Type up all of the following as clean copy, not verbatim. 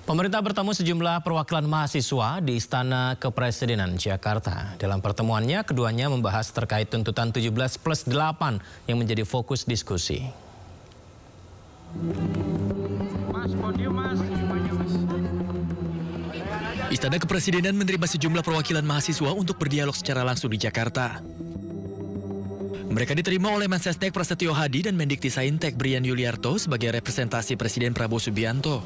Pemerintah bertemu sejumlah perwakilan mahasiswa di Istana Kepresidenan Jakarta. Dalam pertemuannya, keduanya membahas terkait tuntutan 17+8 yang menjadi fokus diskusi. Istana Kepresidenan menerima sejumlah perwakilan mahasiswa untuk berdialog secara langsung di Jakarta. Mereka diterima oleh Mensesnek Prasetyo Hadi dan Mendiktisaintek Brian Yuliarto sebagai representasi Presiden Prabowo Subianto.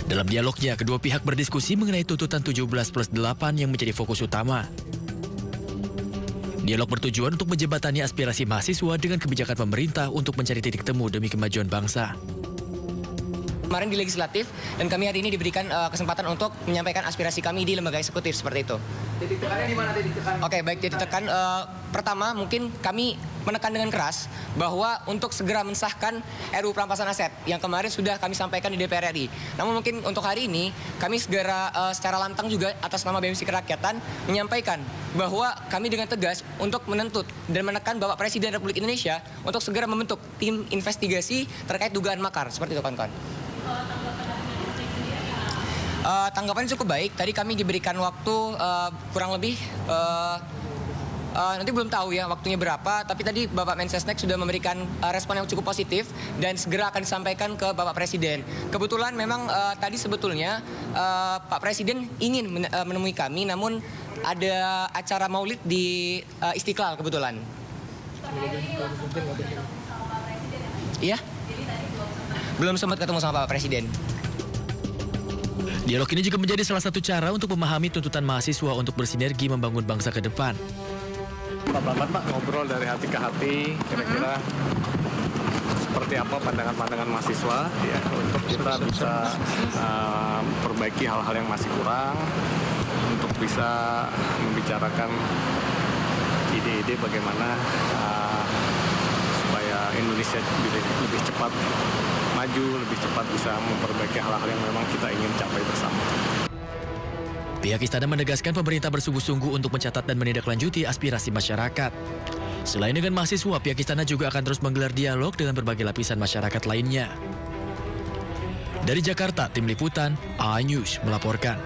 Dalam dialognya, kedua pihak berdiskusi mengenai tuntutan 17+8 yang menjadi fokus utama. Dialog bertujuan untuk menjembatani aspirasi mahasiswa dengan kebijakan pemerintah untuk mencari titik temu demi kemajuan bangsa. Kemarin di legislatif dan kami hari ini diberikan kesempatan untuk menyampaikan aspirasi kami di lembaga eksekutif seperti itu. Titik tekannya di mana titik tekan? Oke, baik, titik tekan pertama mungkin kami menekan dengan keras bahwa untuk segera mensahkan RUU Perampasan Aset yang kemarin sudah kami sampaikan di DPR RI. Namun mungkin untuk hari ini kami segera secara lantang juga atas nama BMC Kerakyatan menyampaikan bahwa kami dengan tegas untuk menuntut dan menekan Bapak Presiden Republik Indonesia untuk segera membentuk tim investigasi terkait dugaan makar. Seperti itu, kawan-kawan. Tanggapannya cukup baik. Tadi kami diberikan waktu kurang lebih nanti belum tahu ya waktunya berapa, tapi tadi Bapak Mensesnek sudah memberikan respon yang cukup positif dan segera akan disampaikan ke Bapak Presiden. Kebetulan memang tadi sebetulnya Pak Presiden ingin menemui kami, namun ada acara maulid di Istiqlal kebetulan. Iya? Belum sempat ketemu sama Bapak Presiden. Dialog ini juga menjadi salah satu cara untuk memahami tuntutan mahasiswa untuk bersinergi membangun bangsa ke depan. Pak, ngobrol dari hati ke hati, kira-kira seperti apa pandangan-pandangan mahasiswa ya, untuk kita bisa perbaiki hal-hal yang masih kurang, untuk bisa membicarakan ide-ide bagaimana supaya Indonesia lebih cepat maju, lebih cepat bisa memperbaiki hal-hal yang memang kita ingin capai bersama. Pihak istana menegaskan pemerintah bersungguh-sungguh untuk mencatat dan menindaklanjuti aspirasi masyarakat. Selain dengan mahasiswa, pihak istana juga akan terus menggelar dialog dengan berbagai lapisan masyarakat lainnya. Dari Jakarta, Tim Liputan, iNews melaporkan.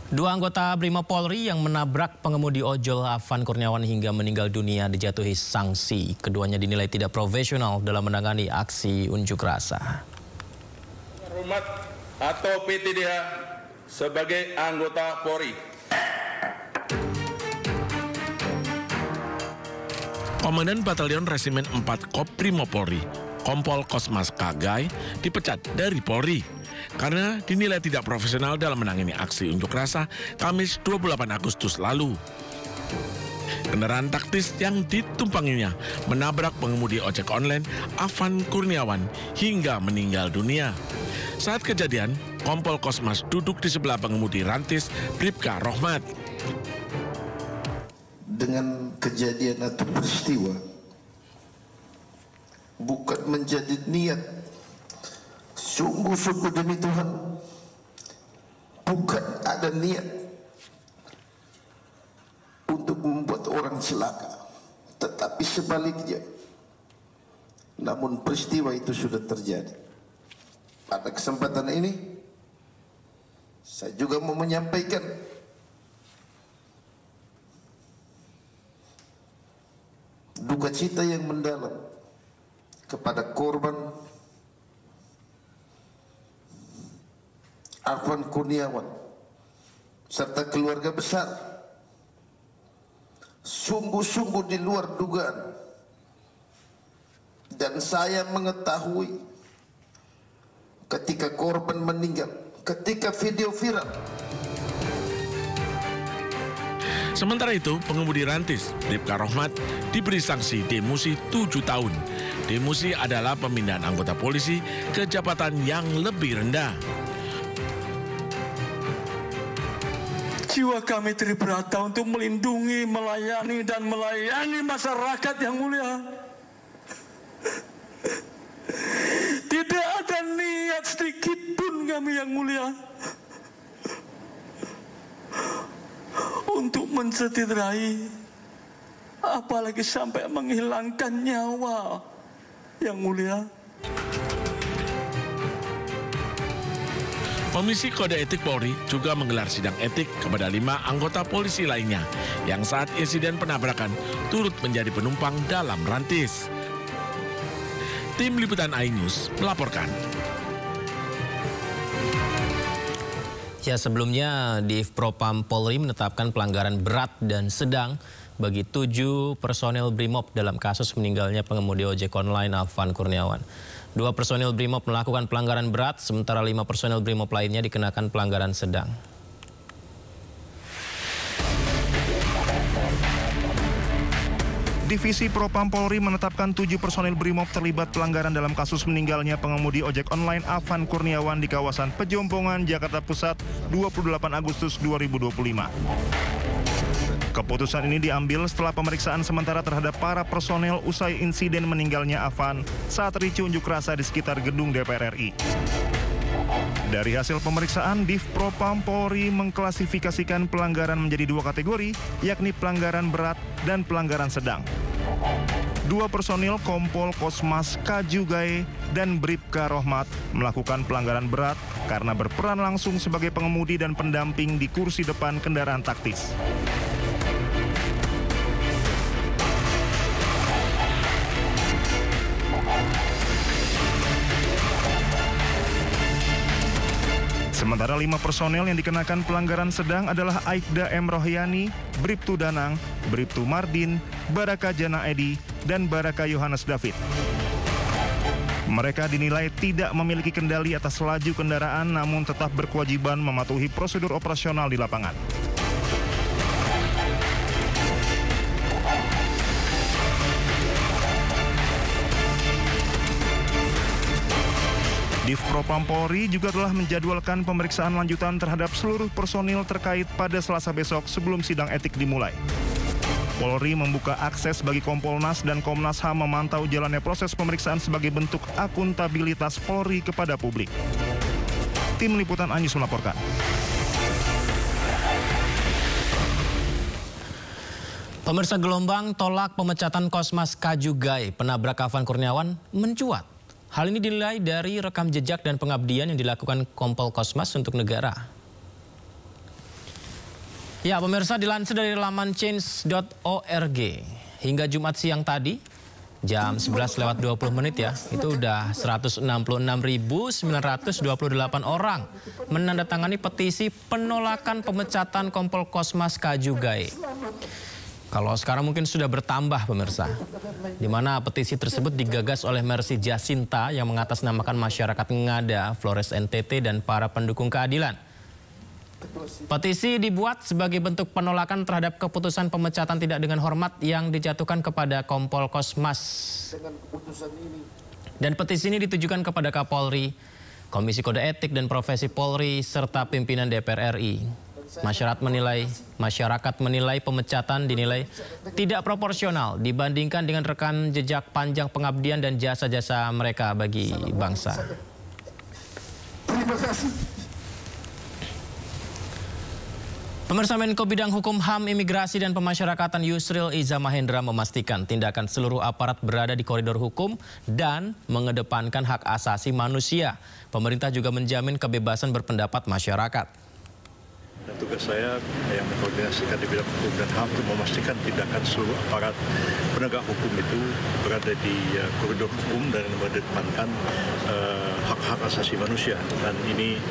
Dua anggota Brimob Polri yang menabrak pengemudi ojol Afan Kurniawan hingga meninggal dunia dijatuhi sanksi. Keduanya dinilai tidak profesional dalam menangani aksi unjuk rasa. Hormat atau PTDH sebagai anggota Polri. Komandan Batalion Resimen 4 Koprimo Polri, Kompol Kosmas Kagai, dipecat dari Polri karena dinilai tidak profesional dalam menangani aksi unjuk rasa Kamis 28 Agustus lalu. Kendaraan taktis yang ditumpanginya menabrak pengemudi ojek online Afan Kurniawan hingga meninggal dunia. Saat kejadian, Kompol Kosmas duduk di sebelah pengemudi rantis Bribka Rohmat. Dengan kejadian atau peristiwa bukan menjadi niat, sungguh-sungguh demi Tuhan, bukan ada niat untuk membuat orang celaka, tetapi sebaliknya. Namun peristiwa itu sudah terjadi. Pada kesempatan ini saya juga mau menyampaikan duka cita yang mendalam kepada korban Afan Kurniawan serta keluarga besar. Sungguh-sungguh di luar dugaan, dan saya mengetahui ketika korban meninggal, ketika video viral. Sementara itu, pengemudi rantis Bribka Rohmat diberi sanksi demosi 7 tahun. Demosi adalah pemindahan anggota polisi ke jabatan yang lebih rendah. Jiwa kami tribrata untuk melindungi, melayani, dan melayani masyarakat yang mulia. Tidak ada niat sedikit pun kami yang mulia untuk mencederai, apalagi sampai menghilangkan nyawa yang mulia. Komisi Kode Etik Polri juga menggelar sidang etik kepada 5 anggota polisi lainnya yang saat insiden penabrakan turut menjadi penumpang dalam rantis. Tim Liputan iNews melaporkan. Ya, sebelumnya Divpropam Polri menetapkan pelanggaran berat dan sedang bagi 7 personel Brimob dalam kasus meninggalnya pengemudi ojek online Afan Kurniawan. 2 personel Brimob melakukan pelanggaran berat, sementara 5 personel Brimob lainnya dikenakan pelanggaran sedang. Divisi Propam Polri menetapkan 7 personil Brimob terlibat pelanggaran dalam kasus meninggalnya pengemudi ojek online Afan Kurniawan di kawasan Pejompongan, Jakarta Pusat, 28 Agustus 2025. Keputusan ini diambil setelah pemeriksaan sementara terhadap para personel usai insiden meninggalnya Afan saat ricuh unjuk rasa di sekitar gedung DPR RI. Dari hasil pemeriksaan, Divpropam Polri mengklasifikasikan pelanggaran menjadi 2 kategori, yakni pelanggaran berat dan pelanggaran sedang. 2 personil Kompol Kosmas Kajugae dan Bribka Rohmat melakukan pelanggaran berat karena berperan langsung sebagai pengemudi dan pendamping di kursi depan kendaraan taktis. Sementara 5 personel yang dikenakan pelanggaran sedang adalah Aibda M. Rohyani, Bribtu Danang, Bribtu Mardin, Baraka Jana Edi, dan Baraka Yohanes David. Mereka dinilai tidak memiliki kendali atas laju kendaraan namun tetap berkewajiban mematuhi prosedur operasional di lapangan. Divpropam Polri juga telah menjadwalkan pemeriksaan lanjutan terhadap seluruh personil terkait pada Selasa besok sebelum sidang etik dimulai. Polri membuka akses bagi Kompolnas dan Komnas HAM memantau jalannya proses pemeriksaan sebagai bentuk akuntabilitas Polri kepada publik. Tim Liputan iNews melaporkan. Pemirsa, gelombang tolak pemecatan Kosmas Kajugae penabrak Afan Kurniawan mencuat. Hal ini dinilai dari rekam jejak dan pengabdian yang dilakukan Kompol Kosmas untuk negara. Ya, pemirsa, dilansir dari laman change.org, hingga Jumat siang tadi, jam 11:20 ya, itu udah 166.928 orang menandatangani petisi penolakan pemecatan Kompol Kosmas Kajugae. Kalau sekarang mungkin sudah bertambah, pemirsa, di mana petisi tersebut digagas oleh Mercy Jacinta yang mengatasnamakan masyarakat Ngada, Flores NTT, dan para pendukung keadilan. Petisi dibuat sebagai bentuk penolakan terhadap keputusan pemecatan tidak dengan hormat yang dijatuhkan kepada Kompol Kosmas. Dan petisi ini ditujukan kepada Kapolri, Komisi Kode Etik dan Profesi Polri, serta pimpinan DPR RI. Masyarakat menilai pemecatan dinilai tidak proporsional dibandingkan dengan rekan jejak panjang pengabdian dan jasa-jasa mereka bagi bangsa. Terima kasih. Pemirsa, Menko Bidang Hukum, HAM, Imigrasi, dan Pemasyarakatan Yusril Iza Mahendra memastikan tindakan seluruh aparat berada di koridor hukum dan mengedepankan hak asasi manusia. Pemerintah juga menjamin kebebasan berpendapat masyarakat. Dan tugas saya yang mengkoordinasikan di bidang hukum dan HAM untuk memastikan tindakan seluruh aparat penegak hukum itu berada di koridor hukum dan mengedepankan hak-hak asasi manusia. Dan ini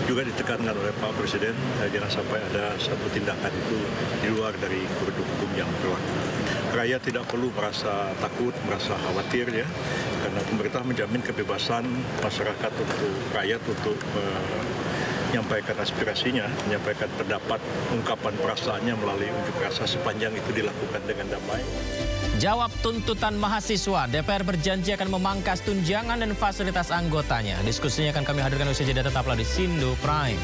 juga ditekankan oleh Pak Presiden, jangan sampai ada satu tindakan itu di luar dari koridor hukum yang berlaku. Rakyat tidak perlu merasa takut, merasa khawatir ya, karena pemerintah menjamin kebebasan masyarakat untuk rakyat untuk menyampaikan aspirasinya, menyampaikan pendapat, ungkapan perasaannya melalui unjuk rasa sepanjang itu dilakukan dengan damai. Jawab tuntutan mahasiswa, DPR berjanji akan memangkas tunjangan dan fasilitas anggotanya. Diskusinya akan kami hadirkan usai jeda, tetaplah di Sindo Prime.